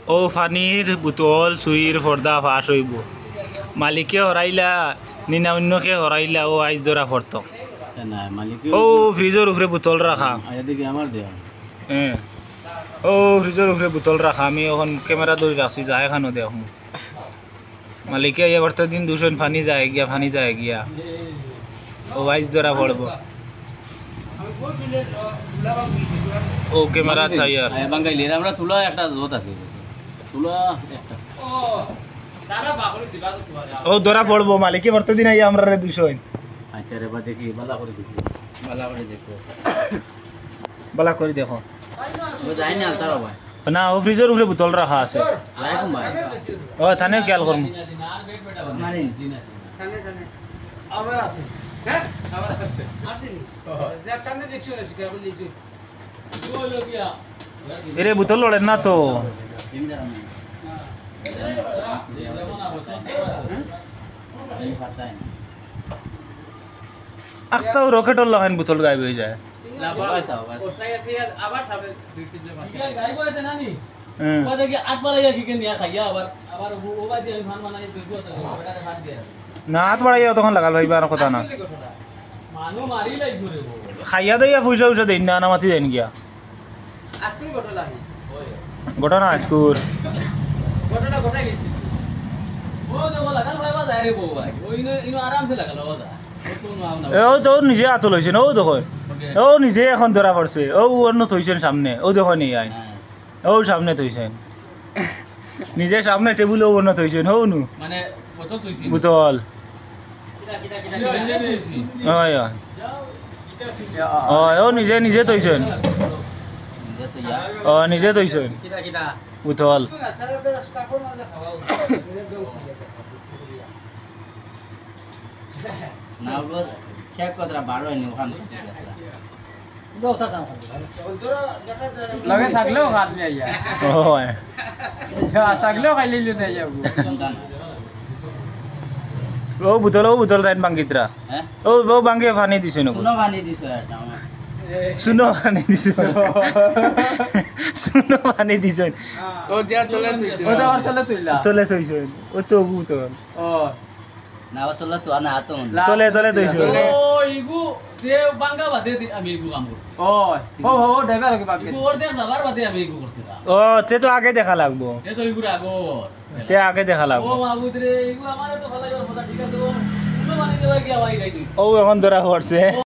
ও পানির বোতল চুরির পর্দা ফাঁস হইব মালিকে হরাইলা নিনা অন্যকে হরাইলা ও আইস ধরা পড়ত ও ফ্রিজের উপরে বোতল রাখা হ্যাঁ ও ফ্রিজের উপরে বোতল রাখা আমি এখন ক্যামেরা ধরে রাখছি যা এখানো দেখ মালিকে এবার তো দিন দূষণ পানি যায় গিয়া ও আইস ধরা পড়ব ও ক্যামেরা চাই আর বাঙ্গাইলের আমরা তুলা একটা জোত আছে তুলা একটা ও ধরা পড়বো মালিকে বর্ত দিন আইয়া আমরা রে দূষণ আচ্ছা রে বা দেখি বালা করে দেখি বালা করে দেখো বালা করে দেখো ও যাই না তারা ভাই না ও ফ্রিজের উপরে বোতল রাখা আছে রাখো ভাই ও থানে খেয়াল করম মারি আবার আছে হ্যাঁ আবার আছে আসেনি যা কানে দেখছো না শিকার বলিছো ও লোকিয়া এরে বোতল লড়ে না তো আক্তাও রকেটর লাগান বোতল গায়েব হয়ে যায় আবার সামনে দুই তিন জন আছে গাইবো এতে নানি হ্যাঁ ও দেখি আট পালাইয়া কি নিয়া খাইয়া আবার ও বাদি আমি ফান বানাই দুই কথা বেটারে ভাত দিয়া না হাত বাড়াইয়া তখন লাগাল ভাইবা আর কথা না মানু মারি লাইছো রে খাইয়া দেয়া পয়সা পয়সা দেন না নামাতি দেন গিয়া আজকে ঘটনা ঘটনা স্কুল ঘটনা ঘটাই গেছে ও দেখো লাগাল ভাই বাজায় রে বউ ভাই ওই ইনো আরামসে লাগাল বাজা ও তো নিজে আতল হয়েছে ও দেখো ও নিজে এখন ধরা পড়ছে ও অন্য থইছেন সামনে ও দেখো নি আই ও সামনে থইছেন নিজে সামনে টেবিল ও অন্য থইছেন হও নু মানে বোতল তুইছি বোতল তুইছি ওই ও নিজে নিজে থইছেন ও নিজে থইছেন কিটা কিটা বোতল না গো চেক কতরা 12 নি ওখান লগে থাকলেও হাত নিয়ে আইয়া ওই থাকলেও খাইলে লিতে যাবো ও বোতল দেন বাঙ্গিতরা হ্যাঁ ও বাঙ্গে পানি দিছে না শুনো বানি দিছো এটা শুনো পানি দিছে শুনো পানি দিছে ও দিয়া তোলে তুই ও তো আর তোলে তুইলা তলে থইছে ও তো বোতল ও না তোলা তো না তো তলে থইছে ও ইগু যে বাঙ্গা বাদে আমি ইগু কাম করছি ও ড্রাইভার কে বাকি ইগু ওর দেখ যাবার বাদে আমি ইগু করছি ও তে তো আগে দেখা লাগবো এ তো ইগু আগর তে আগে দেখা ও লাগবো মাহবুব রে ইগু আমারে তো ভালো কথা ঠিক আছে ও মানে দেবা কি আবার গাই দিছি ও এখন ধরা পড়ছে